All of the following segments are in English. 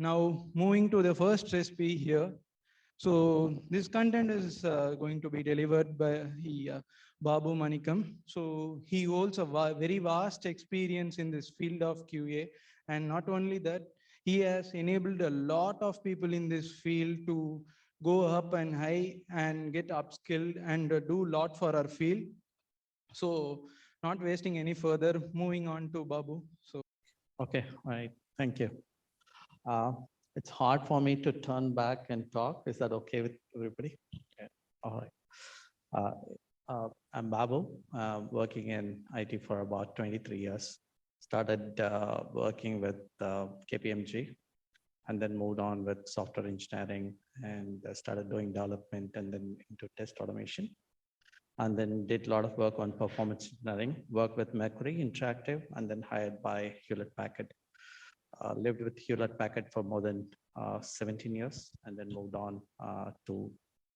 Now, moving to the first recipe here. So this content is going to be delivered by Babu Manickam. So he holds a very vast experience in this field of QA. And not only that, he has enabled a lot of people in this field to go up and high and get upskilled and do a lot for our field. So not wasting any further, moving on to Babu. So okay, all right, thank you. It's hard for me to turn back and talk. Is that okay with everybody? Okay. All right. I'm Babu, working in IT for about 23 years. Started working with KPMG and then moved on with software engineering and started doing development and then into test automation. And then did a lot of work on performance engineering, worked with Mercury Interactive, and then hired by Hewlett-Packard. Lived with Hewlett-Packard for more than 17 years, and then moved on to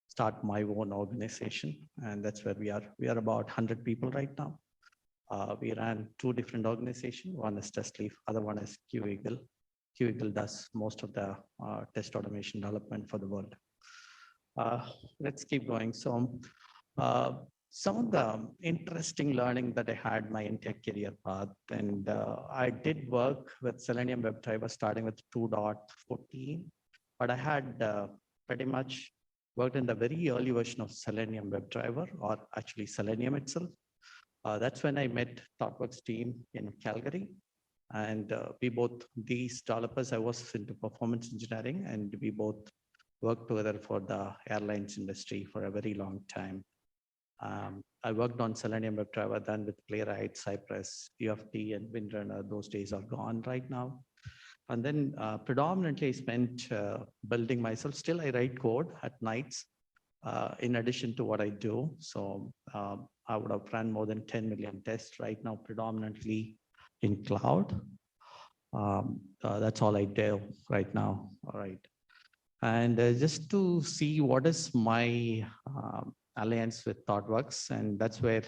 start my own organization. And that's where we are. We are about 100 people right now. We ran two different organizations. One is TestLeaf, other one is QEagle. QEagle does most of the test automation development for the world. Let's keep going. So some of the interesting learning that I had my entire career path, and I did work with Selenium WebDriver starting with 2.14, but I had pretty much worked in the very early version of Selenium WebDriver, or actually Selenium itself. That's when I met Thoughtworks team in Calgary. And we both, these developers, I was into performance engineering, and we both worked together for the airlines industry for a very long time. I worked on Selenium WebDriver, then with Playwright, Cypress, UFT, and Windrunner. Those days are gone right now. And then predominantly I spent building myself. Still, I write code at nights in addition to what I do. So I would have run more than 10 million tests right now, predominantly in cloud. That's all I do right now. All right. And just to see what is my alliance with Thoughtworks, and that's where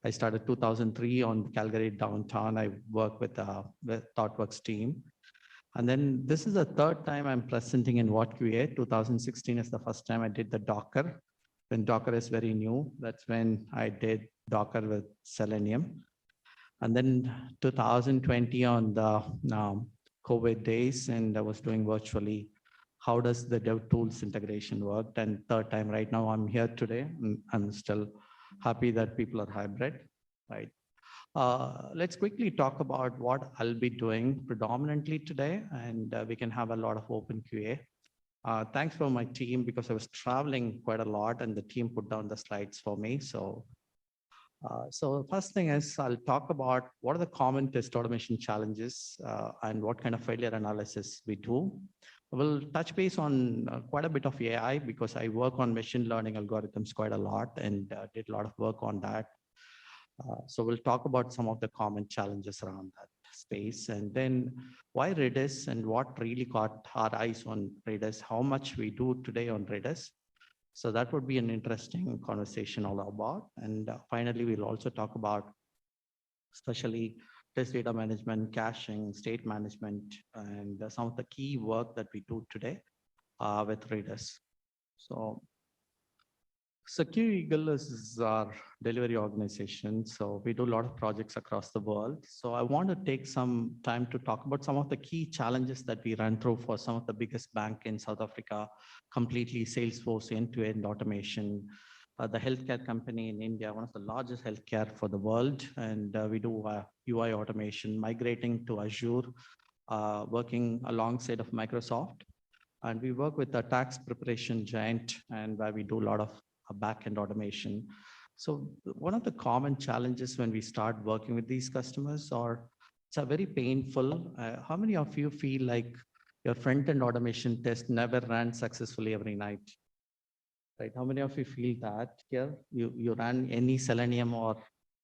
I started 2003 on Calgary downtown. I work with the Thoughtworks team. And then this is the third time I'm presenting in vodQA. 2016 is the first time I did the Docker. When Docker is very new, that's when I did Docker with Selenium. And then 2020 on the COVID days, and I was doing virtually. How does the DevTools integration work? And third time right now, I'm here today. I'm still happy that people are hybrid, right? Let's quickly talk about what I'll be doing predominantly today, and we can have a lot of open QA. Thanks for my team, because I was traveling quite a lot and the team put down the slides for me. So the first thing is I'll talk about what are the common test automation challenges and what kind of failure analysis we do. We'll touch base on quite a bit of AI, because I work on machine learning algorithms quite a lot and did a lot of work on that. So we'll talk about some of the common challenges around that space, and then why Redis and what really caught our eyes on Redis, how much we do today on Redis. So that would be an interesting conversation all about. And finally, we'll also talk about especially test data management, caching, state management, and some of the key work that we do today with Redis. So QEagle is our delivery organization. So we do a lot of projects across the world. So I want to take some time to talk about some of the key challenges that we run through for some of the biggest bank in South Africa, completely Salesforce end-to-end automation. The healthcare company in India, one of the largest healthcare for the world. And we do UI automation, migrating to Azure, working alongside of Microsoft. And we work with a tax preparation giant, and where we do a lot of back-end automation. So one of the common challenges when we start working with these customers are, it's a very painful. How many of you feel like your front-end automation test never ran successfully every night? Right? How many of you feel that here? You run any Selenium or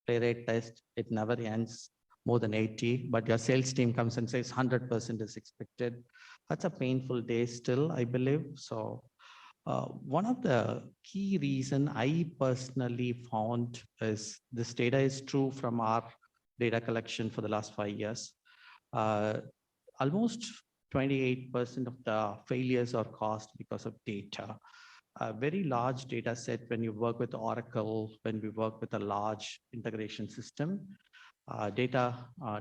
Playwright test, it never ends more than 80, but your sales team comes and says 100% is expected. That's a painful day still, I believe. So one of the key reason I personally found is this data is true from our data collection for the last 5 years. Almost 28% of the failures are caused because of data. A very large data set when you work with Oracle, when we work with a large integration system, data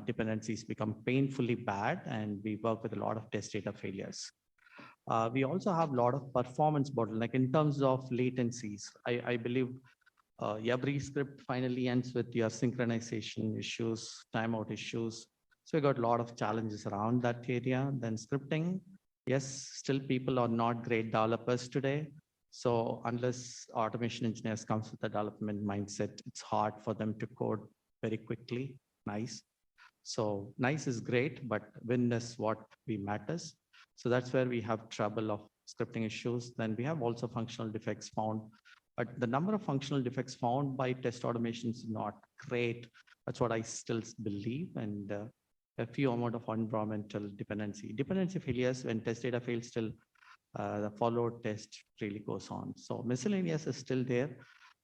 dependencies become painfully bad, and we work with a lot of test data failures. We also have a lot of performance bottleneck in terms of latencies. I believe every script finally ends with your synchronization issues, timeout issues. So we got a lot of challenges around that area. Then scripting, yes, still people are not great developers today. So unless automation engineers comes with a development mindset, it's hard for them to code very quickly. Nice. So nice is great, but win is what we matters. So that's where we have trouble of scripting issues. Then we have also functional defects found, but the number of functional defects found by test automation is not great. That's what I still believe. And a few amount of environmental dependency failures. When test data fails, still the follow test really goes on. So miscellaneous is still there.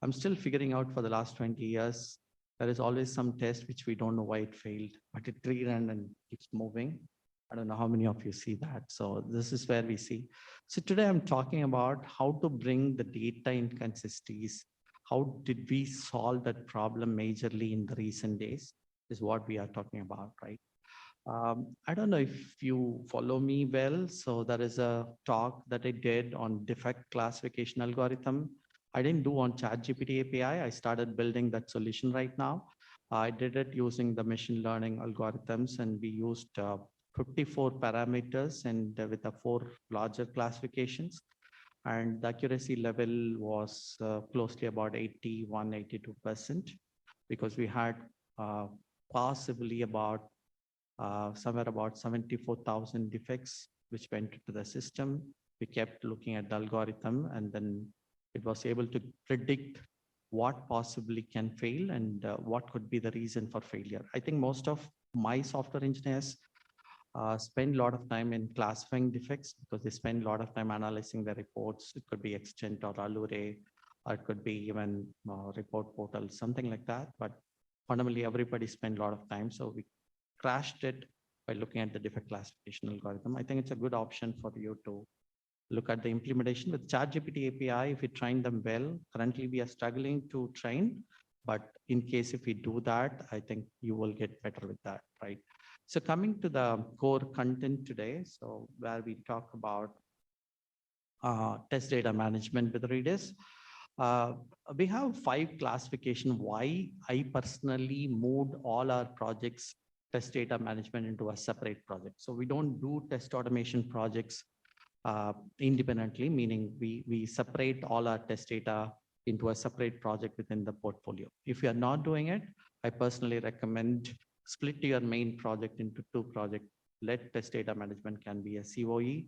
I'm still figuring out for the last 20 years. There is always some test which we don't know why it failed, but it rerun and keeps moving. I don't know how many of you see that. So this is where we see. So today I'm talking about how to bring the data inconsistencies. How did we solve that problem majorly in the recent days is what we are talking about, right? I don't know if you follow me well. So there is a talk that I did on defect classification algorithm. I didn't do on ChatGPT API. I started building that solution right now. I did it using the machine learning algorithms, and we used 54 parameters and with the 4 larger classifications. And the accuracy level was closely about 81, 82%, because we had possibly about somewhere about 74,000 defects which went into the system. We kept looking at the algorithm, and then it was able to predict what possibly can fail and what could be the reason for failure. I think most of my software engineers spend a lot of time in classifying defects because they spend a lot of time analyzing the reports. It could be Extent or Allure, or it could be even report portal, something like that. But fundamentally, everybody spend a lot of time. So we crashed it by looking at the defect classification algorithm. I think it's a good option for you to look at the implementation with ChatGPT API. If we train them well, currently we are struggling to train, but in case if we do that, I think you will get better with that, right? So coming to the core content today, so where we talk about test data management with Redis. We have 5 classification why I personally moved all our projects test data management into a separate project. So we don't do test automation projects independently, meaning we separate all our test data into a separate project within the portfolio. If you are not doing it, I personally recommend split your main project into 2 projects. Let test data management can be a COE,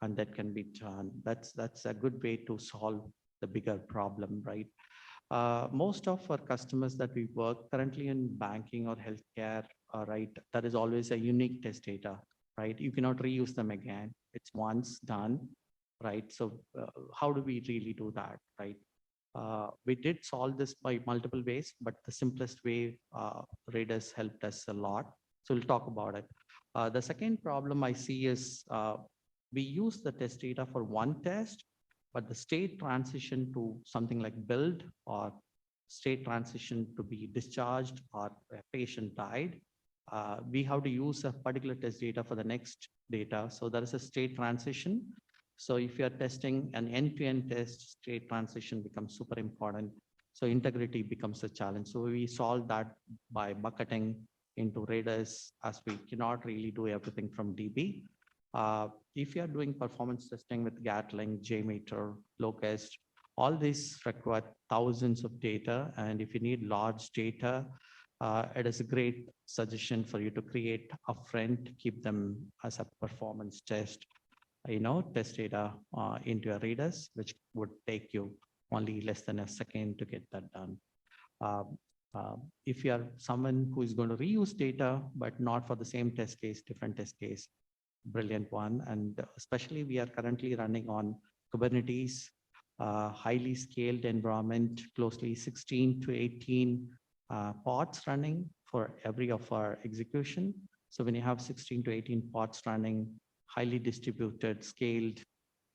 and that can be done. That's a good way to solve the bigger problem, right? Most of our customers that we work currently in banking or healthcare, right, that is always a unique test data, right? You cannot reuse them again. It's once done, right? So how do we really do that, right? We did solve this by multiple ways, but the simplest way, Redis helped us a lot. So we'll talk about it. The second problem I see is we use the test data for one test, but the state transition to something like build or state transition to be discharged or a patient died, we have to use a particular test data for the next data. So there is a state transition. So if you're testing an end-to-end test, state transition becomes super important. So integrity becomes a challenge. So we solve that by bucketing into Redis, as we cannot really do everything from DB. If you're doing performance testing with Gatling, JMeter, Locust, all these require thousands of data. And if you need large data, it is a great suggestion for you to create upfront, keep them as a performance test, test data into a Redis, which would take you only less than a second to get that done. If you are someone who is going to reuse data, but not for the same test case, different test case, brilliant one. And especially we are currently running on Kubernetes, highly scaled environment, closely 16 to 18 pods running for every of our execution. So when you have 16 to 18 pods running, highly distributed, scaled.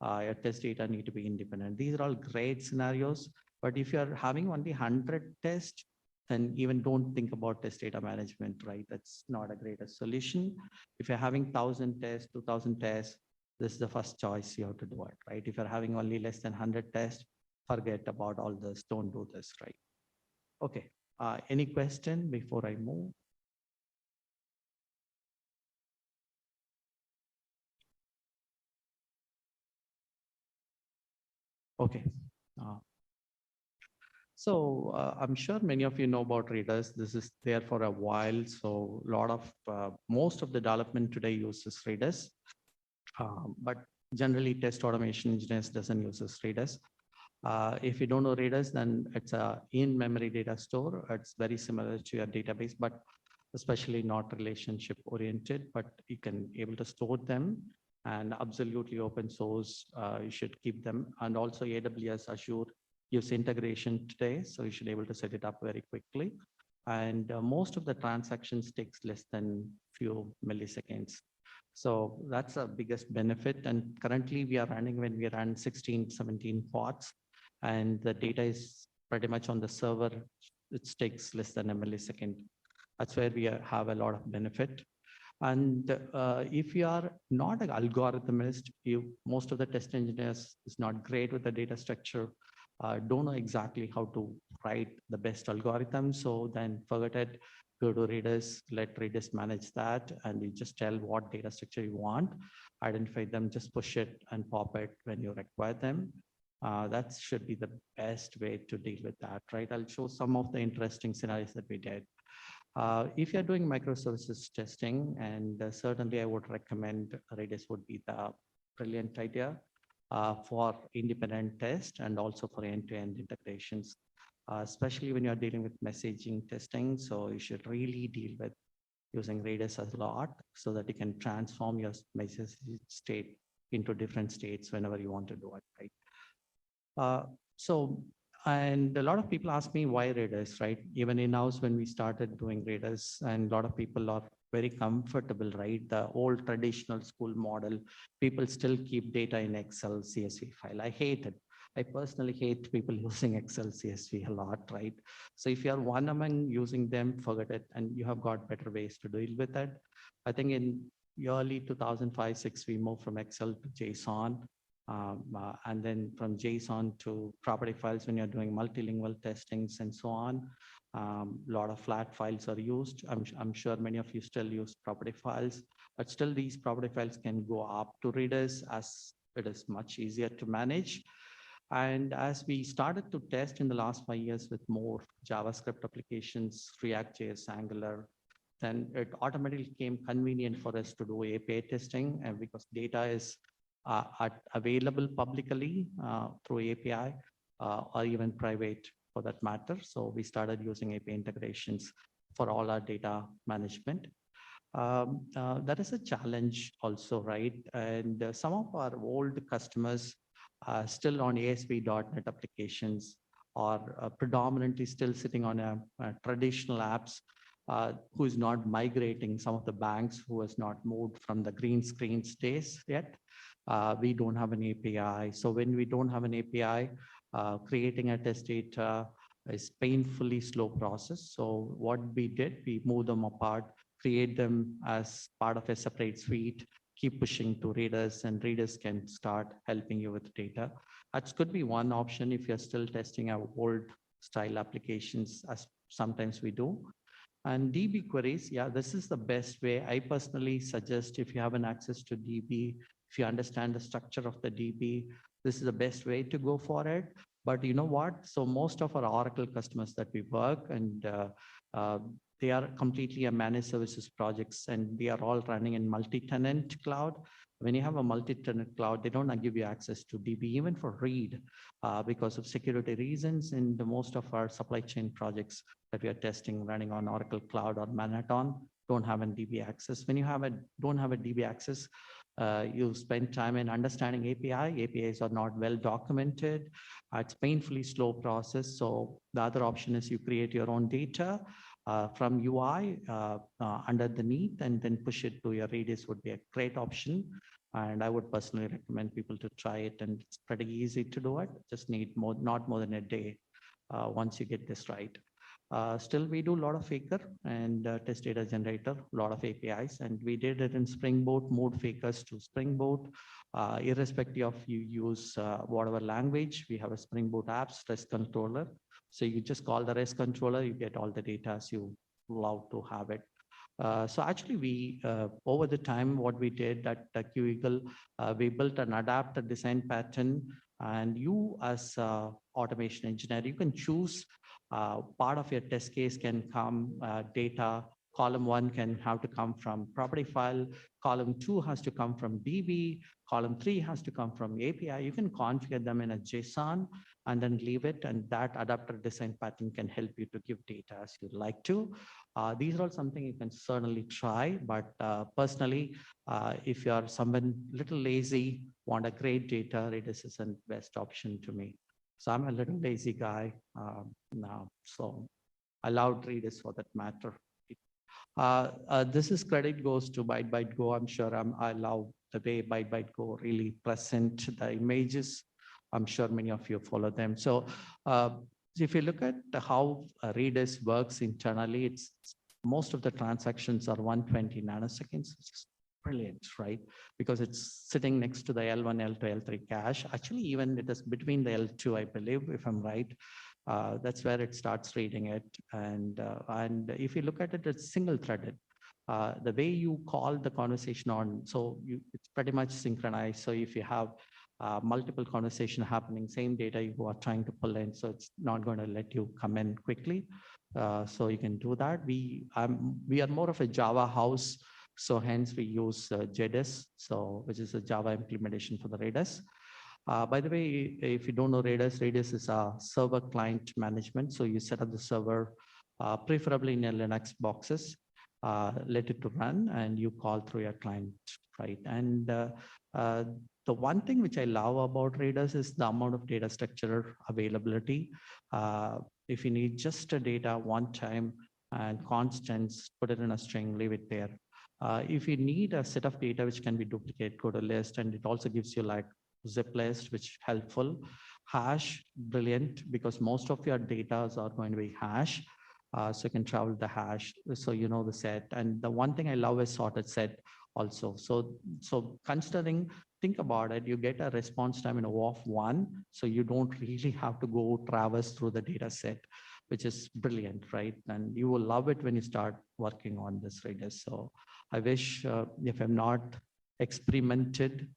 Your test data need to be independent. These are all great scenarios. But if you're having only 100 tests, then even don't think about test data management, right? That's not a great solution. If you're having 1,000 tests, 2,000 tests, this is the first choice you have to do it, right? If you're having only less than 100 tests, forget about all this. Don't do this, right? Okay. Any question before I move? Okay. I'm sure many of you know about Redis. This is there for a while. So most of the development today uses Redis, but generally test automation engineers doesn't use Redis. If you don't know Redis, then it's a in-memory data store. It's very similar to your database, but especially not relationship oriented, but you can able to store them and absolutely open source. You should keep them. And also AWS Azure use integration today. So you should be able to set it up very quickly. And most of the transactions takes less than few milliseconds. So that's the biggest benefit. And currently when we run 16, 17 pods, and the data is pretty much on the server, it takes less than a millisecond. That's where we have a lot of benefit. And if you are not an algorithmist, most of the test engineers is not great with the data structure, don't know exactly how to write the best algorithm. So then forget it, go to Redis, let Redis manage that. And you just tell what data structure you want, identify them, just push it and pop it when you require them. That should be the best way to deal with that, right? I'll show some of the interesting scenarios that we did. If you're doing microservices testing, and certainly I would recommend Redis would be the brilliant idea for independent test and also for end-to-end integrations, especially when you're dealing with messaging testing. So you should really deal with using Redis a lot so that you can transform your message state into different states whenever you want to do it, right? And a lot of people ask me why Redis, right? Even in-house when we started doing Redis, and a lot of people are very comfortable, right? The old traditional school model, people still keep data in Excel CSV file. I hate it. I personally hate people using Excel CSV a lot, right? So if you are one among using them, forget it, and you have got better ways to deal with it. I think in early 2005-06, we moved from Excel to JSON. And then from JSON to property files when you're doing multilingual testings and so on. A lot of flat files are used. I'm sure many of you still use property files, but still these property files can go up to Redis as it is much easier to manage. And as we started to test in the last 5 years with more JavaScript applications, React.js, Angular, then it automatically became convenient for us to do API testing, and because data is available publicly through API or even private for that matter. So we started using API integrations for all our data management. That is a challenge also, right? And some of our old customers are still on ASP.NET applications or predominantly still sitting on a traditional apps who is not migrating, some of the banks who has not moved from the green screen days yet. We don't have an API. So when we don't have an API, creating a test data is painfully slow process. So what we did, we moved them apart, create them as part of a separate suite, keep pushing to Redis, and Redis can start helping you with data. That could be one option if you're still testing our old style applications, as sometimes we do. And DB queries, yeah, this is the best way. I personally suggest if you have an access to DB, if you understand the structure of the DB, this is the best way to go for it. But you know what? So most of our Oracle customers that we work, and they are completely a managed services projects, and they are all running in multi-tenant cloud. When you have a multi-tenant cloud, they don't give you access to DB even for read because of security reasons. And most of our supply chain projects that we are testing running on Oracle Cloud or Manhattan don't have a DB access. When you don't have a DB access, you spend time in understanding API. APIs are not well documented. It's painfully slow process. So the other option is you create your own data from UI underneath and then push it to your Redis would be a great option. And I would personally recommend people to try it, and it's pretty easy to do it. Just need not more than a day once you get this right. Still, we do a lot of Faker and test data generator, a lot of APIs, and we did it in Spring Boot, moved Fakers to Spring Boot. Irrespective of you use whatever language, we have a Spring Boot apps REST controller. So you just call the REST controller, you get all the data as you love to have it. So actually, we over the time, what we did at QEagle, we built an adapter design pattern, and you as automation engineer, you can choose part of your test case can come data. Column 1 can have to come from property file. Column 2 has to come from DB. Column 3 has to come from API. You can configure them in a JSON and then leave it. And that adapter design pattern can help you to give data as you'd like to. These are all something you can certainly try. But personally, if you are someone little lazy, want a great data, Redis is the best option to me. So I'm a little lazy guy now. So I love Redis for that matter. This is credit goes to ByteByteGo. I'm sure I love the way ByteByteGo really present the images. I'm sure many of you follow them. So if you look at how Redis works internally, it's most of the transactions are 120 nanoseconds. It's brilliant, right? Because it's sitting next to the L1, L2, L3 cache. Actually, even it is between the L2, I believe, if I'm right. That's where it starts reading it. And if you look at it, it's single threaded. The way you call the conversation on, so it's pretty much synchronized. So if you have multiple conversation happening, same data you are trying to pull in, so it's not going to let you come in quickly. So you can do that. We are more of a Java house, so hence we use Redis, so which is a Java implementation for the Redis. By the way, if you don't know Redis, Redis is a server client management. So you set up the server, preferably in your Linux boxes, let it to run, and you call through your client, right? And the one thing which I love about Redis is the amount of data structure availability. If you need just a data one time and constants, put it in a string, leave it there. If you need a set of data which can be duplicated, go to list, and it also gives you like zip list, which is helpful. Hash, brilliant, because most of your data are going to be hash. So you can travel the hash, so you know the set. And the one thing I love is sorted set also. So considering, think about it, you get a response time in a of 1, so you don't really have to go traverse through the data set, which is brilliant, right? And you will love it when you start working on this Redis. So I wish if I'm not experimented,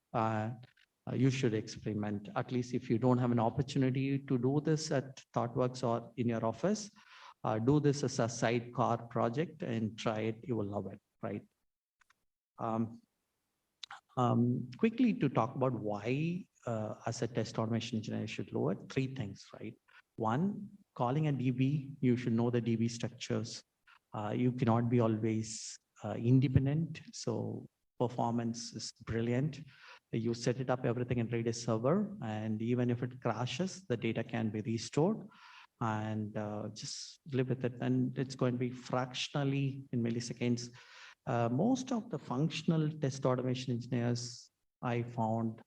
you should experiment. At least if you don't have an opportunity to do this at Thoughtworks or in your office, do this as a sidecar project and try it. You will love it, right? Quickly to talk about why, as a test automation engineer, you should lower 3 things, right? One, calling a DB, you should know the DB structures. You cannot be always independent. So performance is brilliant. You set it up everything in Redis server, and even if it crashes, the data can be restored, and just live with it. And it's going to be fractionally in milliseconds. Most of the functional test automation engineers I found,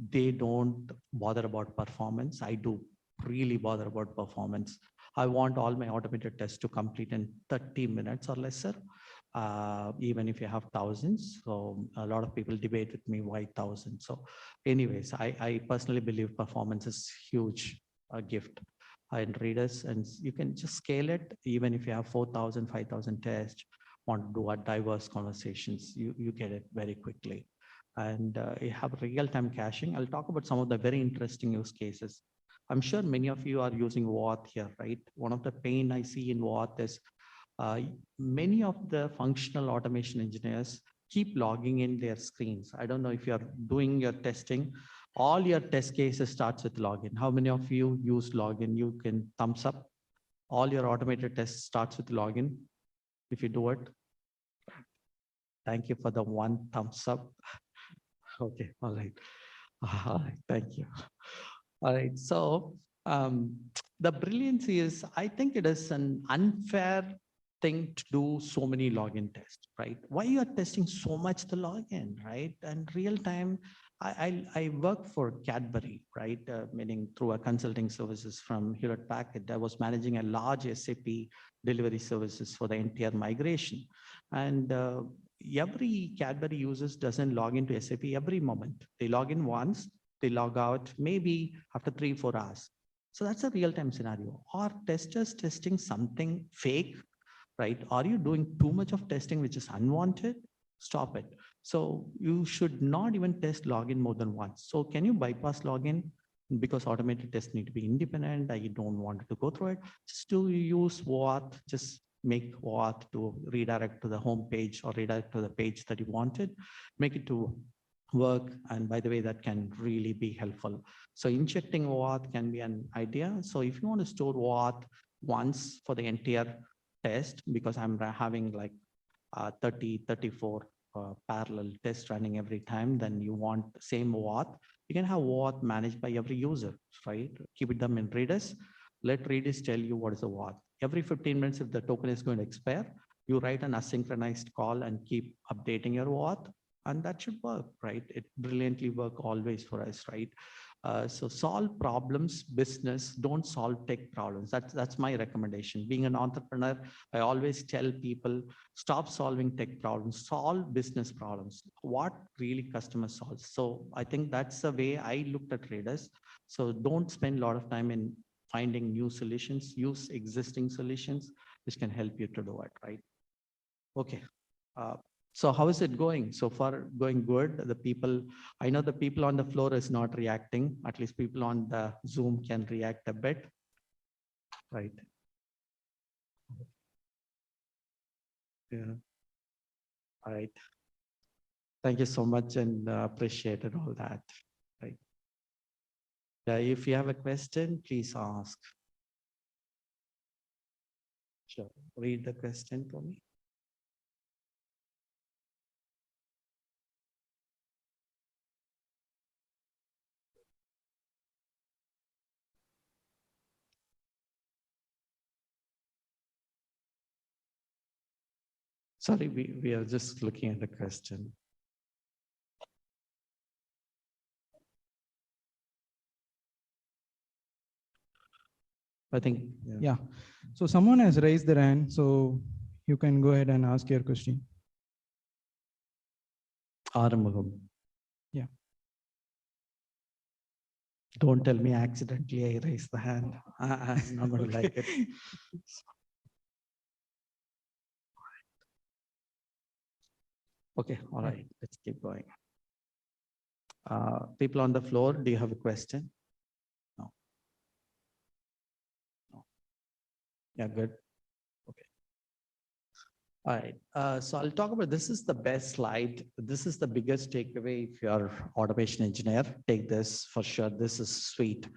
they don't bother about performance. I do really bother about performance. I want all my automated tests to complete in 30 minutes or lesser, even if you have thousands. So a lot of people debate with me why thousands. So anyways, I personally believe performance is huge gift in Redis, and you can just scale it. Even if you have 4,000, 5,000 tests, want to do a diverse conversations, you get it very quickly. And you have real-time caching. I'll talk about some of the very interesting use cases. I'm sure many of you are using vodQA here, right? One of the pain I see in vodQA is many of the functional automation engineers keep logging in their screens. I don't know if you're doing your testing, all your test cases starts with login. How many of you use login? You can thumbs up. All your automated tests starts with login. If you do it, thank you for the 1 thumbs up. Okay, all right. All right, thank you. All right, so the brilliance is, I think it is an unfair thing to do so many login tests, right? Why you are testing so much the login, right? And real time, I work for Cadbury, right? Meaning through a consulting services from Hewlett Packard. I was managing a large SAP delivery services for the entire migration. And every Cadbury users doesn't log into SAP every moment. They log in once, they log out maybe after 3-4 hours. So that's a real-time scenario. Are testers testing something fake, right? Are you doing too much of testing which is unwanted? Stop it. So you should not even test login more than once. So can you bypass login? Because automated tests need to be independent. I don't want to go through it. Just to use what, just make what to redirect to the home page or redirect to the page that you wanted, make it to work. And by the way, that can really be helpful. So injecting OAuth can be an idea. So if you want to store OAuth once for the entire test, because I'm having like 34 parallel tests running every time, then you want same OAuth. You can have OAuth managed by every user, right? Keep them in Redis. Let Redis tell you what is the OAuth. Every 15 minutes, if the token is going to expire, you write an asynchronized call and keep updating your OAuth, and that should work, right? It brilliantly work always for us, right? So solve problems, business, don't solve tech problems. That's my recommendation. Being an entrepreneur, I always tell people, stop solving tech problems, solve business problems. What really customer solves. So I think that's the way I looked at Redis. So don't spend a lot of time in finding new solutions, use existing solutions, which can help you to do it, right? Okay. So how is it going? So far, going good. The people, I know the people on the floor is not reacting. At least people on the Zoom can react a bit, right? Yeah. All right. Thank you so much, and appreciated all that. Right. If you have a question, please ask. Sure. Read the question for me. Sorry, we are just looking at the question. I think, yeah. So someone has raised their hand, so you can go ahead and ask your question. Arumugam. Yeah. Don't tell me accidentally I raised the hand. I'm not going to like it. Okay, all right, let's keep going. People on the floor, do you have a question? No. No. Yeah, good. Okay. All right, so I'll talk about, this is the best slide. This is the biggest takeaway if you're automation engineer. Take this for sure. This is sweet.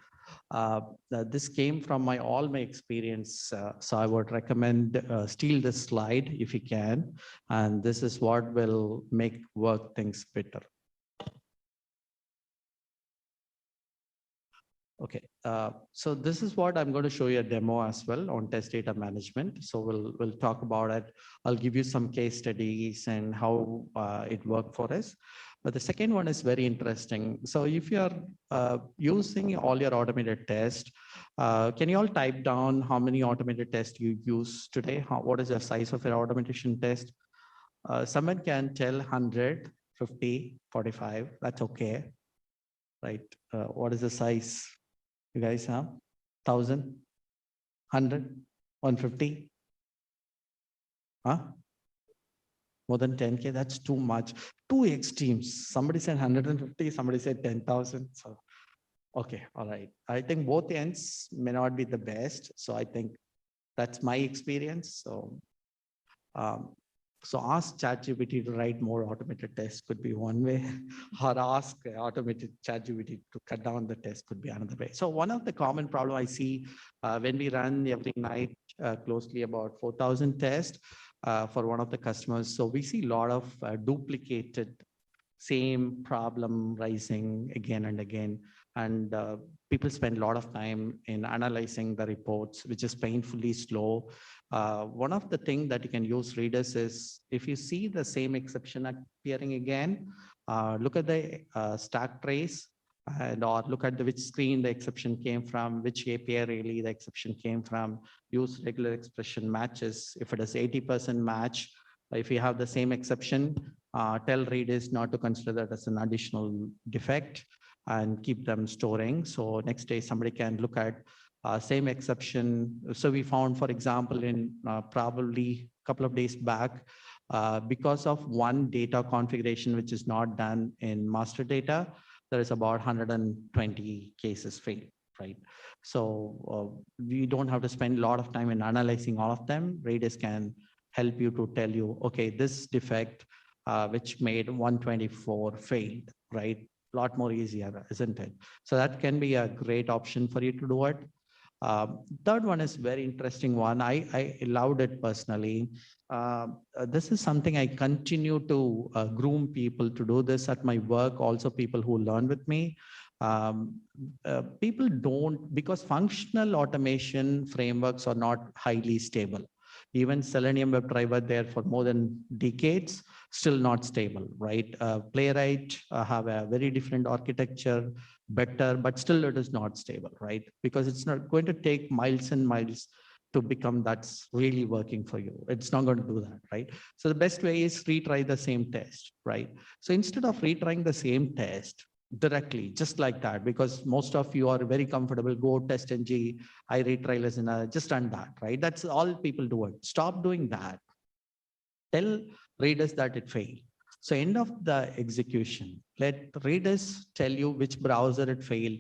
This came from all my experience. So I would recommend steal this slide if you can. And this is what will make work things better. Okay, so this is what I'm going to show you a demo as well on test data management. So we'll talk about it. I'll give you some case studies and how it worked for us. But the second one is very interesting. So if you're using all your automated tests, can you all type down how many automated tests you use today? What is the size of your automation test? Someone can tell 100, 50, 45, that's okay, right? What is the size? You guys have 1,000, 100, 150? Huh? More than 10K, that's too much. Two extremes. Somebody said 150, somebody said 10,000. So, okay, all right. I think both ends may not be the best. So I think that's my experience. Um, so ask ChatGPT to write more automated tests could be one way, or ask automated ChatGPT to cut down the test could be another way. So one of the common problem I see when we run every night closely about 4,000 tests for one of the customers. So we see a lot of duplicated same problem rising again and again. And people spend a lot of time in analyzing the reports, which is painfully slow. One of the things that you can use Redis is if you see the same exception appearing again, look at the stack trace and or look at which screen the exception came from, which API really the exception came from, use regular expression matches. If it is 80% match, if you have the same exception, tell Redis not to consider that as an additional defect and keep them storing. So next day somebody can look at same exception. So we found, for example, in probably a couple of days back, because of one data configuration which is not done in master data, there is about 120 cases failed, right? So we don't have to spend a lot of time in analyzing all of them. Redis can help you to tell you, okay, this defect which made 124 failed, right? A lot more easier, isn't it? So that can be a great option for you to do it. Third one is very interesting one. I loved it personally. This is something I continue to groom people to do this at my work. Also people who learn with me. People don't, because functional automation frameworks are not highly stable. Even Selenium WebDriver there for more than decades, still not stable, right? Playwright have a very different architecture, better, but still it is not stable, right? Because it's not going to take miles and miles to become that's really working for you. It's not going to do that, right? So the best way is retry the same test, right? So instead of retrying the same test directly, just like that, because most of you are very comfortable, go test ng, I retry listener, just run that, right? That's all people do it. Stop doing that. Tell Redis that it failed. So end of the execution, let Redis tell you which browser it failed,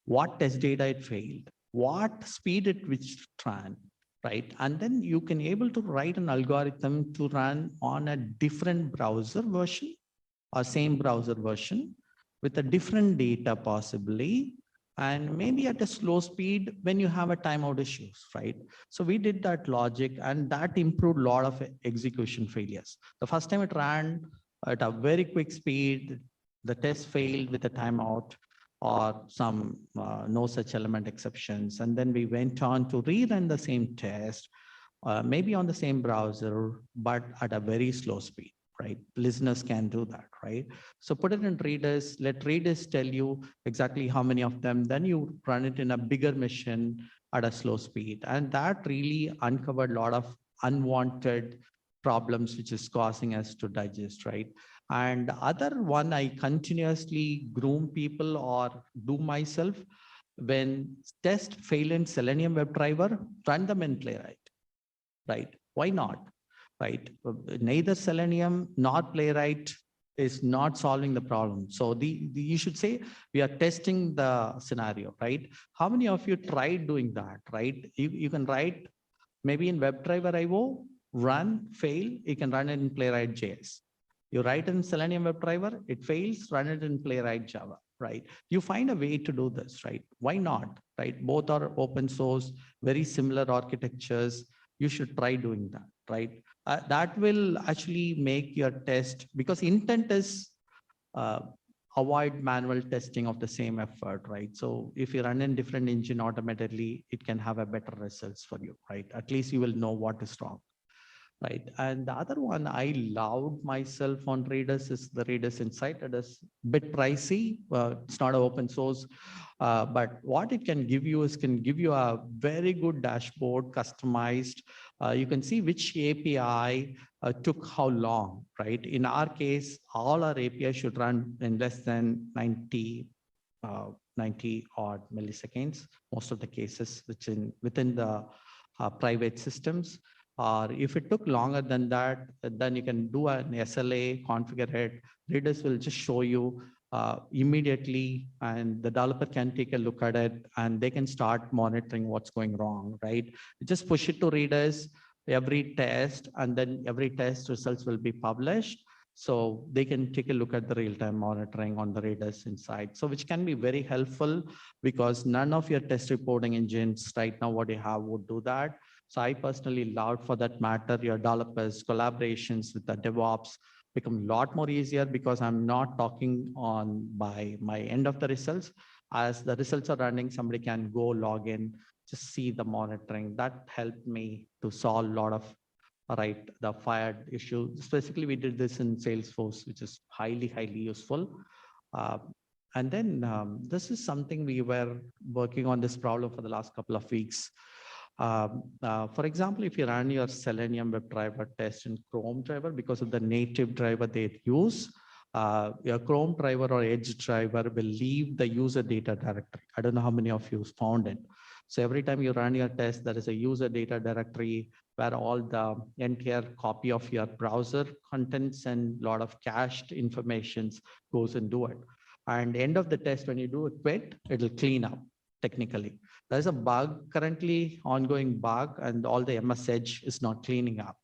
what test data it failed, what speed it which ran, right? And then you can able to write an algorithm to run on a different browser version or same browser version with a different data possibly, and maybe at a slow speed when you have a timeout issues, right? So we did that logic and that improved a lot of execution failures. The first time it ran at a very quick speed, the test failed with a timeout or some no such element exceptions. And then we went on to rerun the same test, maybe on the same browser, but at a very slow speed, right? Listeners can do that, right? So put it in Redis, let Redis tell you exactly how many of them, then you run it in a bigger machine at a slow speed. And that really uncovered a lot of unwanted problems which is causing us to digest, right? And other one, I continuously groom people or do myself, when test fail in Selenium WebDriver, run them in Playwright, right? Why not? Right? Neither Selenium nor Playwright is not solving the problem. So you should say we are testing the scenario, right? How many of you tried doing that, right? You can write maybe in WebDriver IO, run, fail, you can run it in Playwright JS. You write in Selenium WebDriver, it fails, run it in Playwright Java, right? You find a way to do this, right? Why not, right? Both are open source, very similar architectures. You should try doing that, right? That will actually make your test, because intent is uh, avoid manual testing of the same effort, right? So if you run in different engine automatically, it can have a better results for you, right? At least you will know what is wrong, right? And the other one I loved myself on Redis is the Redis Insight. It is a bit pricey. It's not an open source, but what it can give you is can give you a very good dashboard, customized. You can see which API took how long, right? In our case, all our API should run in less than 90 odd milliseconds, most of the cases, which within the private systems. Or if it took longer than that, then you can do an SLA, configure it. Redis will just show you immediately, and the developer can take a look at it and they can start monitoring what's going wrong, right? Just push it to Redis every test, and then every test results will be published. So they can take a look at the real-time monitoring on the Redis Insight. So which can be very helpful, because none of your test reporting engines right now, what you have would do that. So I personally loved, for that matter, your developers collaborations with the DevOps become a lot more easier, because I'm not talking on by my end of the results. as the results are running, somebody can go log in, just see the monitoring. That helped me to solve a lot of the fired issue. Specifically, we did this in Salesforce, which is highly, highly useful. Uh, and then this is something we were working on this problem for the last couple of weeks. For example, if you run your Selenium WebDriver test in Chrome driver, because of the native driver they use, your Chrome driver or Edge driver will leave the user data directory. I don't know how many of you found it. So every time you run your test, there is a user data directory where all the entire copy of your browser contents and a lot of cached informations goes into it. And end of the test, when you do a quit, it'll clean up technically. There's a bug, currently ongoing bug, and all the MS Edge is not cleaning up.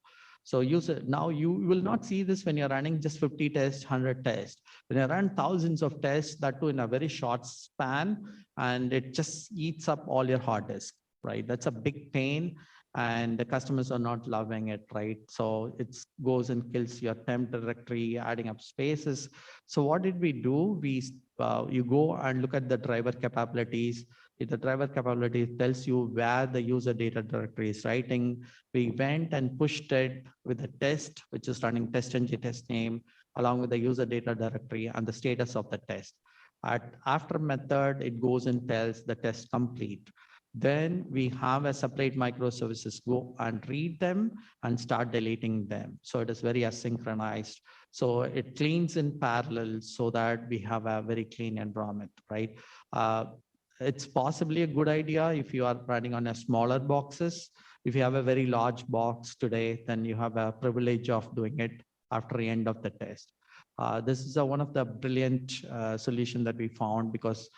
So now you will not see this when you're running just 50 tests, 100 tests. When you run thousands of tests, that too in a very short span, and it just eats up all your hard disk, right? That's a big pain, and the customers are not loving it, right? So it goes and kills your temp directory, adding up spaces. So what did we do? You go and look at the driver capabilities. If the driver capability tells you where the user data directory is writing, we went and pushed it with a test, which is running test.ng test name, along with the user data directory and the status of the test. After method, it goes and tells the test complete. Then we have a separate microservices go and read them and start deleting them. So it is very asynchronized. So it cleans in parallel so that we have a very clean environment, right? It's possibly a good idea if you are running on a smaller boxes. If you have a very large box today, then you have a privilege of doing it after the end of the test. This is one of the brilliant solution that we found, because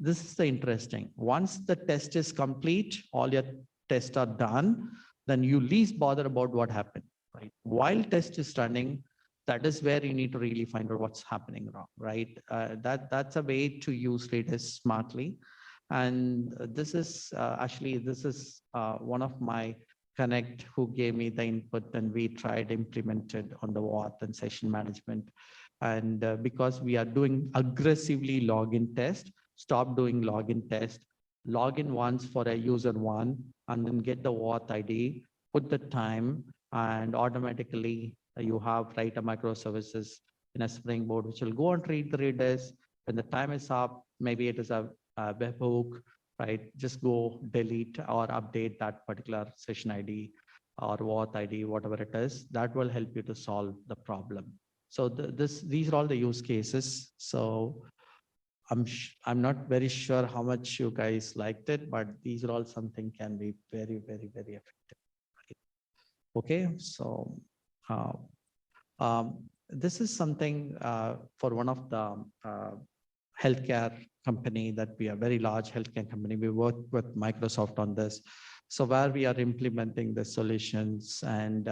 this is the interesting. Once the test is complete, all your tests are done, then you least bother about what happened, right? While test is running, that is where you need to really find out what's happening wrong, right? That's a way to use Redis smartly. And this is one of my connect who gave me the input, and we tried implemented on the WAT and session management. And because we are doing aggressively login test, stop doing login test, log in once for a user one, and then get the WAT ID, put the time, and automatically you have a microservices in a Springboard, which will go and read the Redis. When the time is up, maybe it is a webhook, right? Just go delete or update that particular session ID or WAT ID, whatever it is. That will help you to solve the problem. So these are all the use cases. So I'm not very sure how much you guys liked it, but these are all something can be very, very, very effective. Right? Okay, so this is something for one of the healthcare company that we are very large healthcare company. We work with Microsoft on this. So where we are implementing the solutions, and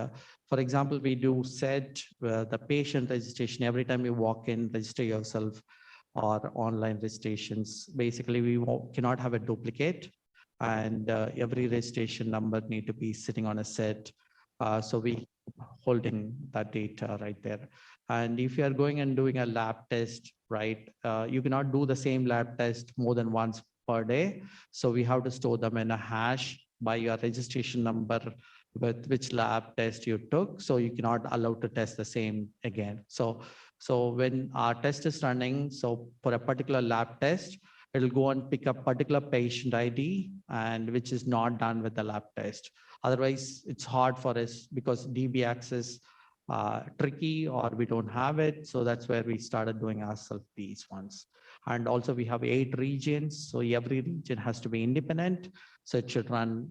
for example, we do set the patient registration every time you walk in, register yourself, or online registrations. Basically, we cannot have a duplicate, and every registration number need to be sitting on a set. So we holding that data right there. And if you are going and doing a lab test, right, you cannot do the same lab test more than once per day. So we have to store them in a hash by your registration number with which lab test you took. So you cannot allow to test the same again. So when our test is running, so for a particular lab test, it'll go and pick up particular patient ID, and which is not done with the lab test. Otherwise, it's hard for us because DB access tricky, or we don't have it. So that's where we started doing ourselves these ones. And also we have 8 regions. So every region has to be independent. So it should run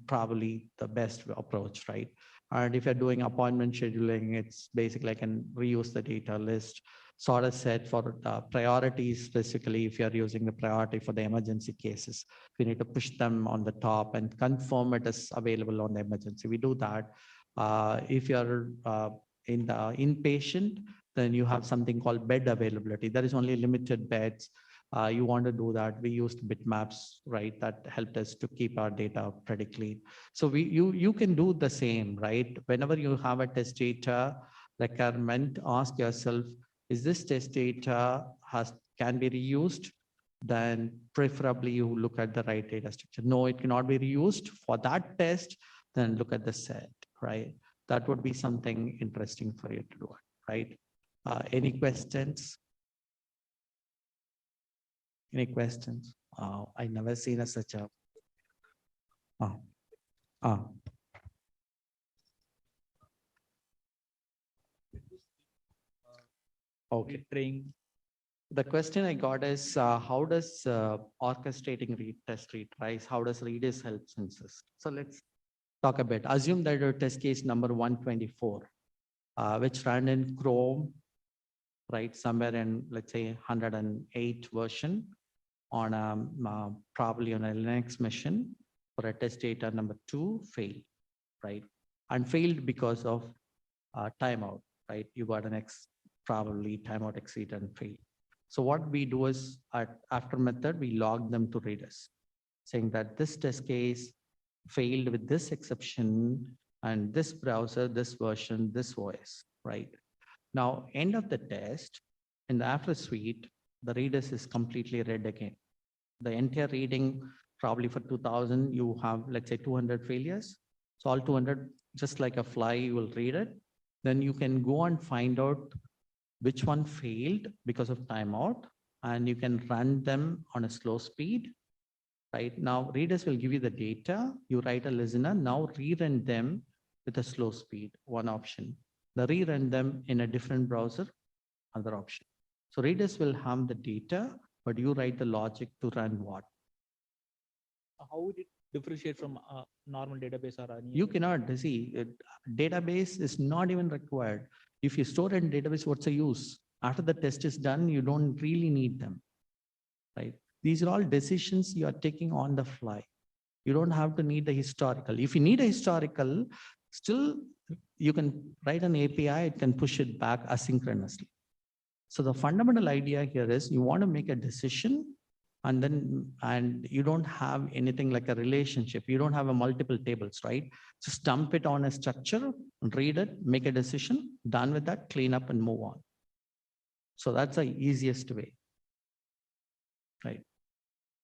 probably the best approach, right? And if you're doing appointment scheduling, it's basically I can reuse the data list, sort of set for priorities. Specifically, if you're using the priority for the emergency cases, we need to push them on the top and confirm it is available on the emergency. We do that. If you're in the inpatient, then you have something called bed availability. There is only limited beds. You want to do that. We used bitmaps, right? That helped us to keep our data pretty clean. So you can do the same, right? Whenever you have a test data requirement, ask yourself, is this test data can be reused? then preferably you look at the right data structure. No, it cannot be reused for that test, then look at the set, right? That would be something interesting for you to do, right? Any questions? Any questions? I never seen a such a. Oh, oh. Okay. Train. The question I got is how does orchestrating read test retries? How does Redis help census? So let's talk a bit. Assume that your test case number 124, which ran in Chrome, right? Somewhere in, let's say, 108 version on probably on a Linux machine for a test data number 2 failed, right? And failed because of timeout, right? You got an probably timeout exceed and fail. So what we do is after method, we log them to Redis, saying that this test case failed with this exception and this browser, this version, this voice, right? Now, end of the test, in the after suite, the Redis is completely read again. The entire reading, probably for 2000, you have, let's say 200 failures. So all 200, just like a fly, you will read it. Then you can go and find out which one failed because of timeout, and you can run them on a slow speed. Right now, Redis will give you the data. You write a listener, now rerun them with a slow speed, one option. The rerun them in a different browser, other option. So Redis will have the data, but you write the logic to run what? How would it differentiate from a normal database or any? You cannot see database is not even required. If you store in database, what's the use? After the test is done, you don't really need them, right? These are all decisions you are taking on the fly. You don't have to need the historical. If you need a historical, still you can write an API, it can push it back asynchronously. So the fundamental idea here is you want to make a decision and you don't have anything like a relationship. You don't have a multiple tables, right? Just dump it on a structure, read it, make a decision, done with that, clean up and move on. So that's the easiest way, right?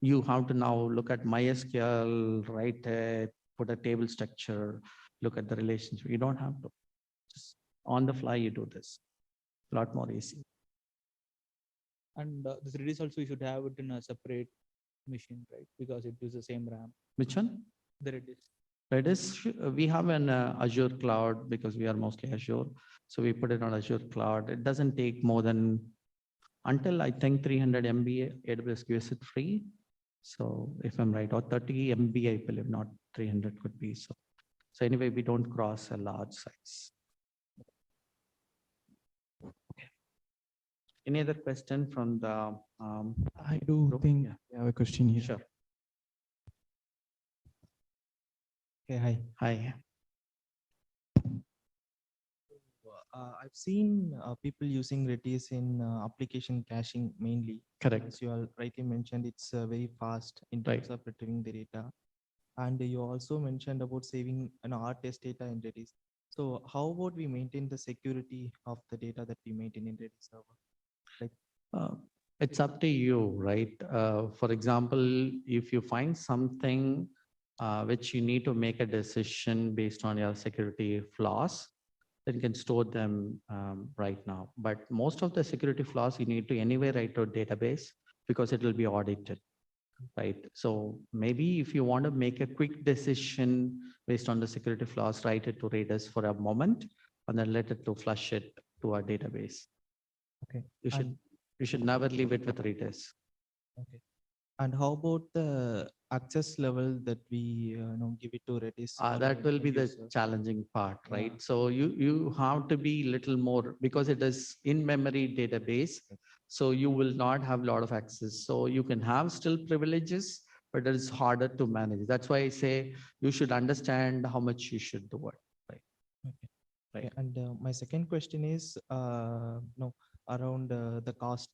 You have to now look at MySQL, write it, put a table structure, look at the relationship. You don't have to. Just on the fly, you do this. A lot more easy. And this Redis also you should have it in a separate machine, right? Because it uses the same RAM. Which one? The Redis. Redis, we have an Azure cloud because we are mostly Azure. So we put it on Azure cloud. It doesn't take more than, until I think 300 MB, AWS gives it free. So if I'm right, or 30 MB, I believe, not 300 could be. So anyway, we don't cross a large size. Okay. Any other question from the? I do group? think Yeah. we have a question here. Sure. Okay, hi. Hi. I've seen people using Redis in application caching mainly. Correct. As you all rightly mentioned, it's very fast in terms of retrieving the data. And you also mentioned about saving our test data in Redis. So how about we maintain the security of the data that we maintain in Redis server? Like, it's up to you, right? For example, if you find something which you need to make a decision based on your security flaws, then you can store them right now. But most of the security flaws you need to anyway write to a database because it will be audited, right? So maybe if you want to make a quick decision based on the security flaws, write it to Redis for a moment and then let it to flush it to our database. okay. You should never leave it with Redis. Okay. And how about the access level that we give it to Redis? That will be the challenging part, right? So you have to be little more because it is in-memory database. So you will not have a lot of access. So you can have still privileges, but it is harder to manage. That's why I say you should understand how much you should do it, right? Okay. Right. Okay. And my second question is around the cost.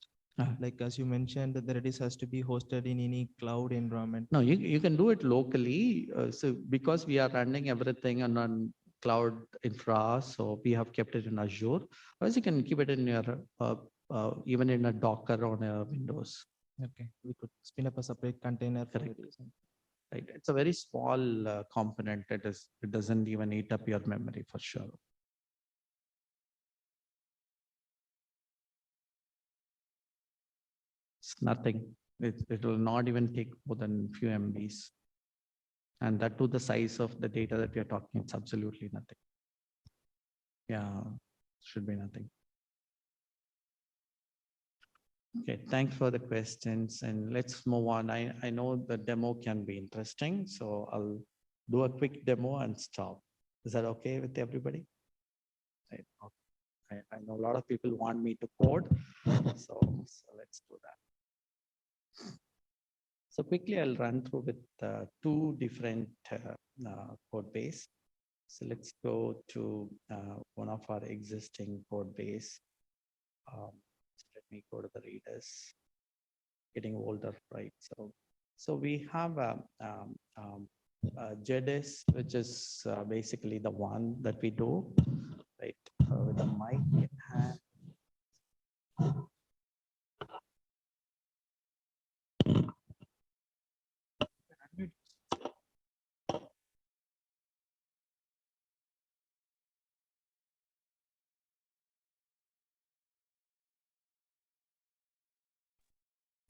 Like as you mentioned, the Redis has to be hosted in any cloud environment. No, you can do it locally. So because we are running everything on cloud infra, so we have kept it in Azure. Or else you can keep it in your even in a Docker on a Windows. Okay, we could spin up a separate container for Correct. Redis. Right. It's a very small component. It doesn't even eat up your memory for sure. It's nothing. It will not even take more than few MBs. And that to the size of the data that we are talking, it's absolutely nothing. Yeah, should be nothing. Okay, thanks for the questions and let's move on. I know the demo can be interesting, so I'll do a quick demo and stop. Is that okay with everybody? Right. Okay. I know a lot of people want me to code, so let's do that. So quickly, I'll run through with two different code base. So let's go to one of our existing code base. Let me go to the Redis. Getting older, right? So we have JDIS, which is basically the one that we do, right? With the mic in hand.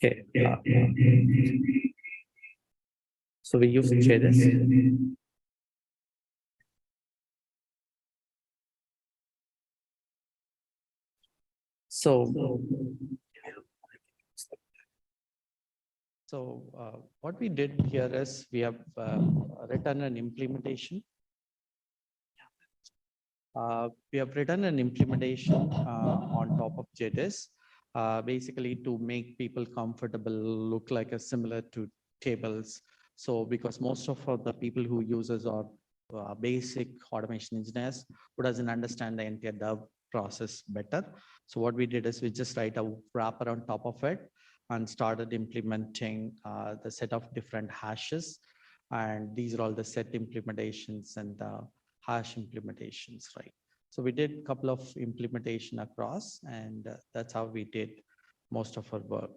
Okay. So we use JDIS. So what we did here is we have written an implementation. We have written an implementation on top of JDIS, basically to make people comfortable, look like a similar to tables. So because most of the people who uses are basic automation engineers who doesn't understand the entire dev process better. So what we did is we just write a wrapper on top of it and started implementing the set of different hashes. And these are all the set implementations and the hash implementations, right? So we did a couple of implementation across, and that's how we did most of our work.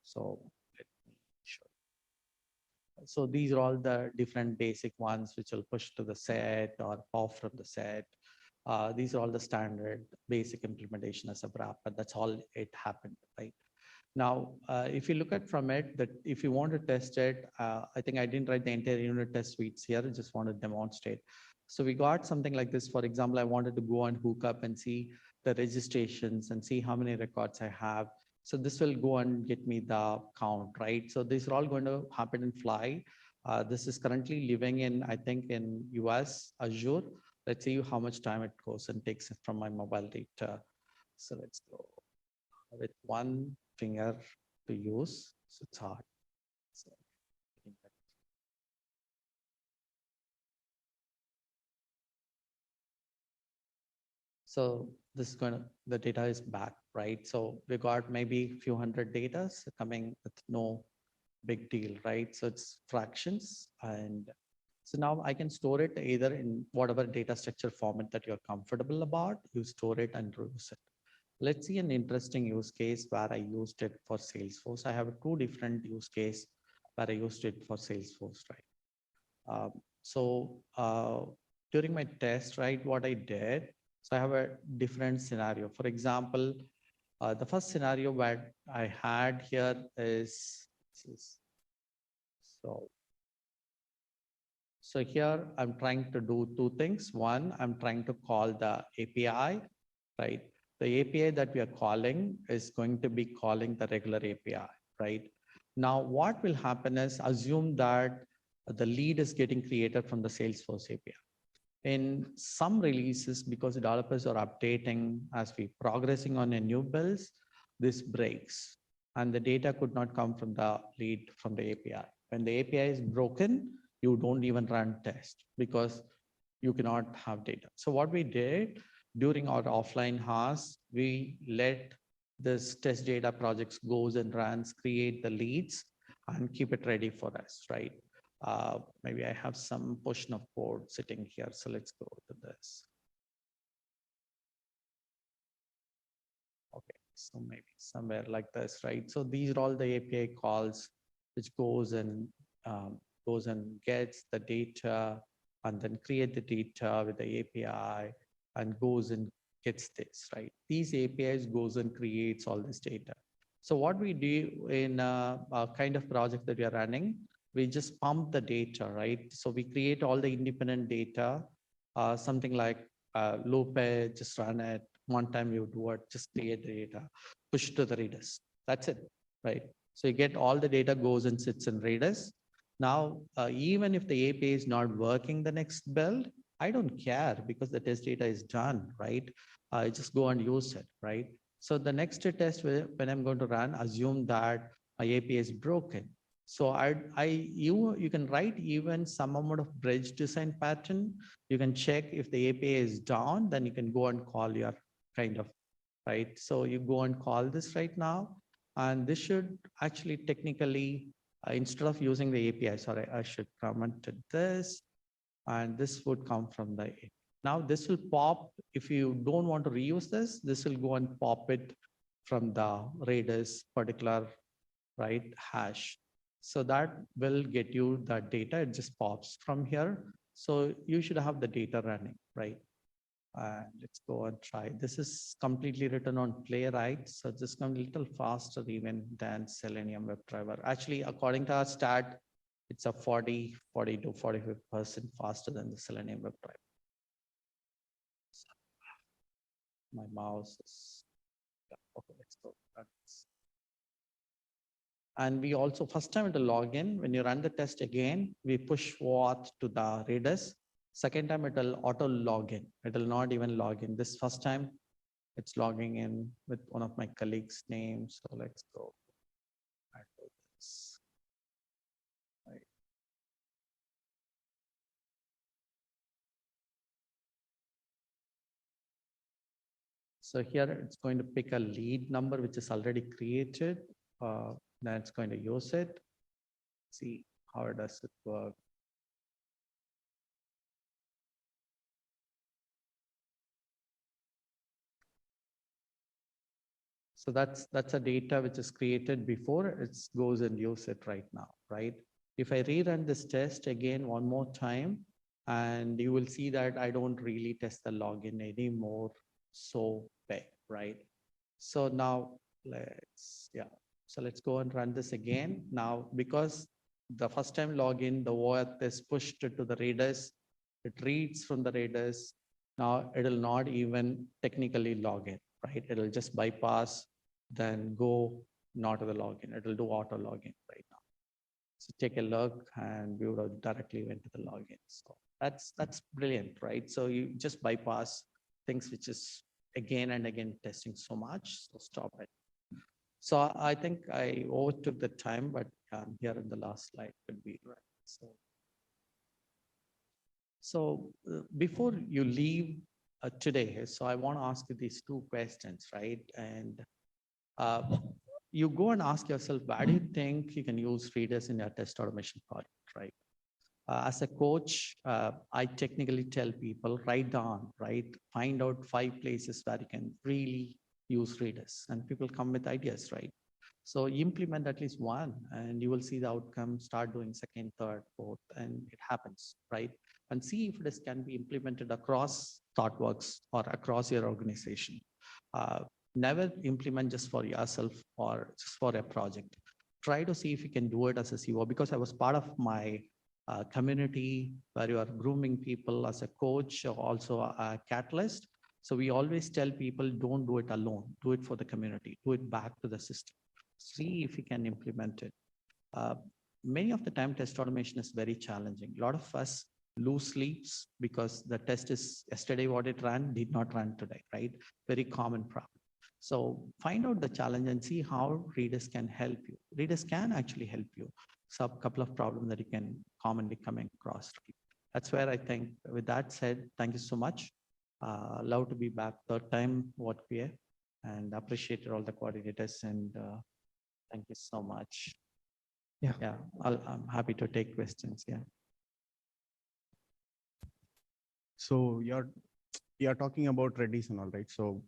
So let me show. So these are all the different basic ones which will push to the set or pop from the set. These are all the standard basic implementation as a wrapper. That's all it happened, right? Now, if you look at from it, that if you want to test it, I think I didn't write the entire unit test suites here. I just want to demonstrate. So we got something like this. For example, I wanted to go and hook up and see the registrations and see how many records I have. So this will go and get me the count, right? So these are all going to happen in Fly. This is currently living in, I think, in US, Azure. Let's see how much time it goes and takes it from my mobile data. So let's go with one finger to use. So it's hard. So, so this is going to, the data is back, right? So we got maybe a few hundred data coming with no big deal, right? So it's fractions. And so now I can store it either in whatever data structure format that you're comfortable about, you store it and reuse it. Let's see an interesting use case where I used it for Salesforce. I have two different use case where I used it for Salesforce, right? So during my test, right, what I did, so I have a different scenario. For example, the first scenario where I had here is so. So here I'm trying to do two things. One, I'm trying to call the API, right? The API that we are calling is going to be calling the regular API, right? Now, what will happen is assume that the lead is getting created from the Salesforce API. In some releases, because developers are updating as we progressing on a new builds, this breaks and the data could not come from the lead from the API. When the API is broken, you don't even run test because you cannot have data. So what we did during our offline hours, we let this test data projects goes and runs, create the leads and keep it ready for us, right? Maybe I have some portion of code sitting here. So let's go to this. Okay, So maybe somewhere like this, right? So these are all the API calls which um, goes and gets the data and then create the data with the API and goes and gets this, right? These APIs goes and creates all this data. So what we do in a kind of project that we are running, we just pump the data, right? So we create all the independent data, something like loop it, just run it. One time you do it, just create the data, push to the Redis. That's it, right? So you get all the data goes and sits in Redis. Now, even if the API is not working the next build, I don't care because the test data is done, right? I just go and use it, right? So the next test when I'm going to run, assume that my API is broken. So you can write even some amount of bridge design pattern. You can check if the API is down, then you can go and call your kind of, right? So you go and call this right now, and this should actually technically, instead of using the API, sorry, I should comment to this, and this would come from the API. Now this will pop, if you don't want to reuse this will go and pop it from the Redis particular, right, hash. So that will get you that data, it just pops from here. So you should have the data running, right? Let's go and try. This is completely written on Playwright, so this comes a little faster even than Selenium WebDriver. Actually, according to our stat, it's a 40 to 45% faster than the Selenium WebDriver. My mouse is, okay, let's go. And we also, first time to log in, when you run the test again, we push what to the Redis. Second time it'll auto login. It'll not even log in. This first time it's logging in with one of my colleagues' names. So let's go. Right. So here it's going to pick a lead number, which is already created. Then it's going to use it. See how does it work. So that's a data which is created before it goes and use it right now, right? If I rerun this test again one more time, and you will see that I don't really test the login anymore so big, right? So now so let's go and run this again. Now, because the first time login, the OAuth is pushed to the Redis, it reads from the Redis. Now it'll not even technically log in, right? It'll just bypass, then go not to the login. It'll do auto login right now. So take a look, and we would have directly went to the login. So that's brilliant, right? So you just bypass things which is again and again testing so much. So stop it. So I think I overtook the time, but here in the last slide could be right. So before you leave today, so I want to ask you these two questions, right? And you go and ask yourself, why do you think you can use Redis in your test automation project, right? As a coach, I technically tell people, write down, right? Find out 5 places where you can really use Redis, and people come with ideas, right? So implement at least one, and you will see the outcome, start doing second, third, fourth, and it happens, right? And see if this can be implemented across Thoughtworks or across your organization. Never implement just for yourself or just for a project. Try to see if you can do it as a CEO, because I was part of my community where you are grooming people as a coach, or also a catalyst. So we always tell people, don't do it alone, do it for the community, do it back to the system. See if you can implement it. Many of the time, test automation is very challenging. A lot of us lose sleeps because the test is yesterday what it ran did not run today, right? Very common problem. So find out the challenge and see how Redis can help you. Redis can actually help you solve a couple of problems that you can commonly come across. Right? That's where I think, with that said, thank you so much. Love to be back third time, vodQA, and appreciate all the coordinators, and thank you so much. Yeah, I'm happy to take questions. Yeah. So you're talking about Redis and all, right? So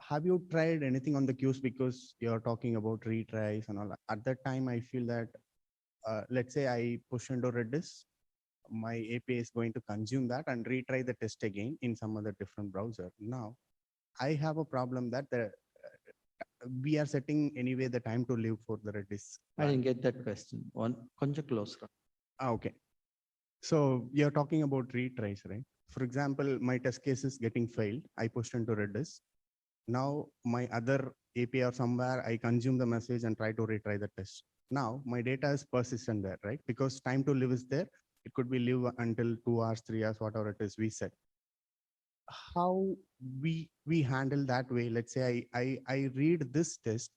have you tried anything on the queues? Because you're talking about retries and all. At that time, I feel that, let's say I push into Redis, my API is going to consume that and retry the test again in some other different browser. Now, I have a problem that we are setting anyway the time to live for the Redis. I didn't get that question. One, konja close. Okay. So you're talking about retries, right? For example, my test case is getting failed. I pushed into Redis. Now my other API or somewhere, I consume the message and try to retry the test. Now my data is persistent there, right? Because time to live is there. It could be live until 2 hours, 3 hours, whatever it is we set. How we handle that way? Let's say I read this test,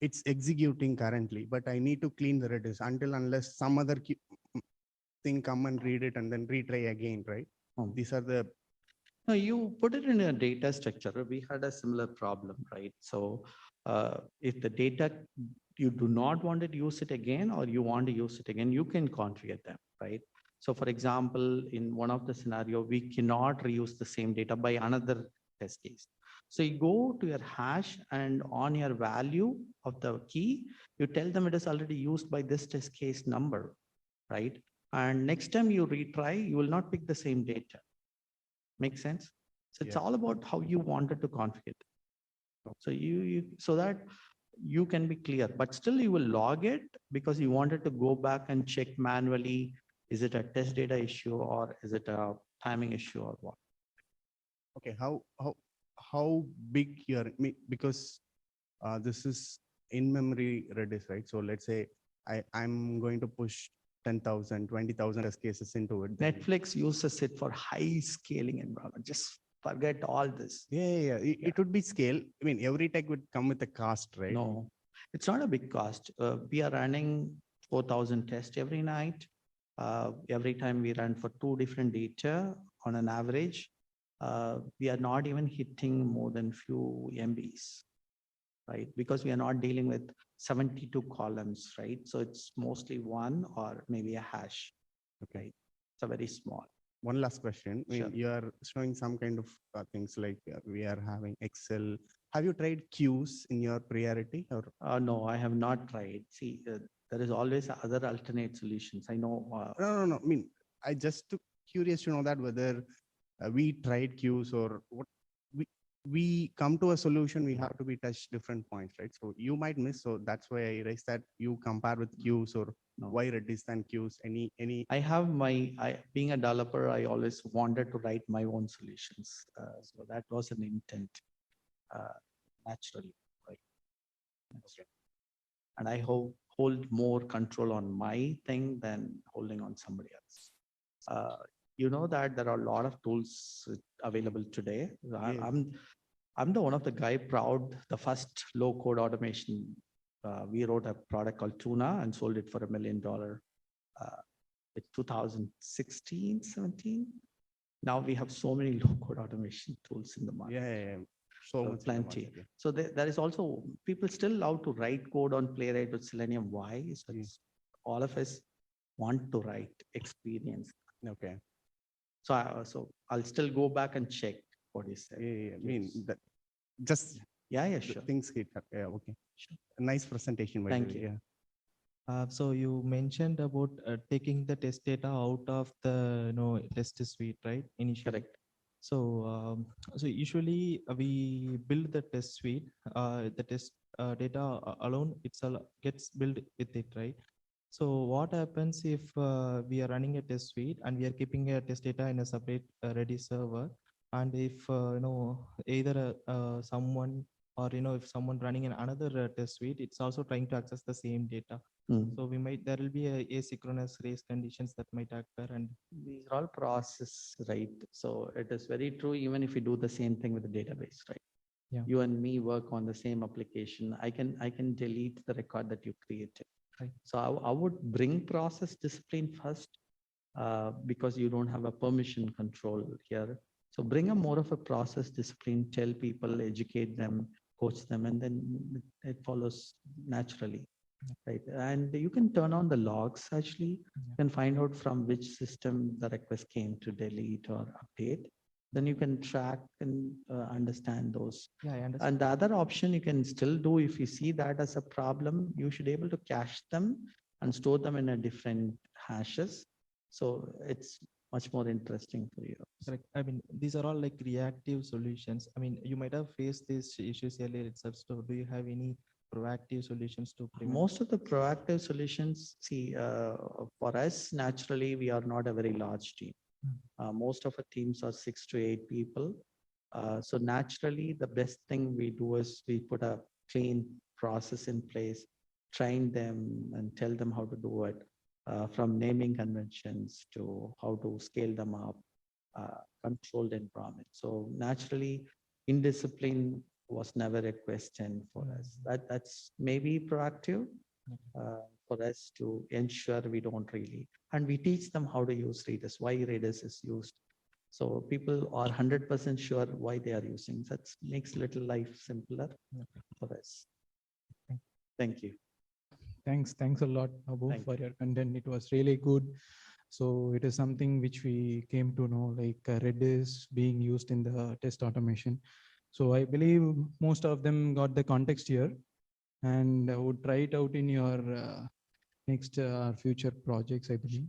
it's executing currently, but I need to clean the Redis unless some other thing come and read it and then retry again, right? These are the. No, you put it in a data structure. We had a similar problem, right? So if the data, you do not want to use it again, or you want to use it again, you can configure them, right? So for example, in one of the scenario, we cannot reuse the same data by another test case. So you go to your hash and on your value of the key, you tell them it is already used by this test case number, right? And next time you retry, you will not pick the same data. Make sense? So it's Yes. all about how you wanted to configure. So so that you can be clear, but still you will log it because you wanted to go back and check manually. Is it a test data issue or is it a timing issue or what? Okay, how big your, because this is in memory Redis, right? So let's say I'm going to push 10,000, 20,000 test cases into it. Netflix uses it for high scaling environment. Just forget all this. Yeah. It would be scale. I mean, every tech would come with a cost, right? No, it's not a big cost. We are running 4,000 tests every night. Every time we run for 2 different data on an average, we are not even hitting more than few MBs, right? Because we are not dealing with 72 columns, right? So it's mostly one or maybe a hash, Okay. right? It's a very small. One last question. I mean, Sure. you are showing some kind of things like we are having Excel. Have you tried queues in your priority or? No, I have not tried. See, there is always other alternate solutions. I know. No. I mean, I just curious to know that whether we tried queues or what. We come to a solution, we have to be touched different points, right? So you might miss. So that's why I raised that you compare with queues or No. why Redis than queues. Any. I have being a developer, I always wanted to write my own solutions. So that was an intent, naturally, right? Okay. And I hold more control on my thing than holding on somebody else. You know that there are a lot of tools available today. Yes. I'm the one of the guy proud, the first low code automation. We wrote a product called Tuna and sold it for $1 million. 2016, 17. Now we have so many low code automation tools in the market. Yeah. So much in the Plenty. market, yeah. So there is also, people still love to write code on Playwright with Selenium. Why? So all of us want to write experience. Okay. So I'll still go back and check what is said. Yeah. I mean, that just Yeah, sure. things hit. Yeah, okay. Sure. A nice presentation, by Thank the way. you. Yeah. So you mentioned about taking the test data out of the test suite, right? Initially. Correct. So usually we build the test suite. The test data alone itself gets built with it, right? So what happens if we are running a test suite and we are keeping a test data in a separate Redis server, and if either someone or if someone running in another test suite, it's also trying to access the same data. So there will be a asynchronous race conditions that might occur, and these are all process, right? So it is very true. Even if we do the same thing with the database, right? Yeah. You and me work on the same application. I can delete the record that you created. Right. So I would bring process discipline first, because you don't have a permission control here. So bring a more of a process discipline, tell people, educate them, coach them, and then it follows naturally. Right. And you can turn on the logs actually. You can find out from which system the request came to delete or update. then you can track and understand those. Yeah, I understand. And the other option you can still do, if you see that as a problem, you should able to cache them and store them in a different hashes. So it's much more interesting for you. Correct. I mean, these are all like reactive solutions. I mean, you might have faced these issues earlier itself. So do you have any proactive solutions to prevent? Most of the proactive solutions, see, for us, naturally, we are not a very large team. Most of our teams are 6 to 8 people. So naturally, the best thing we do is we put a clean process in place, train them and tell them how to do it, from naming conventions to how to scale them up, controlled environment. So naturally, indiscipline was never a question for us. That's maybe proactive for us to ensure we don't really, and we teach them how to use Redis, why Redis is used. So people are 100% sure why they are using. That makes little life simpler for us. Thank you. Thanks a lot, Babu, Thank for your content. It was really good. So it is something which we came to know, like Redis being used in the test automation. So I believe most of them got the context here, and would try it out in your next future projects, I believe.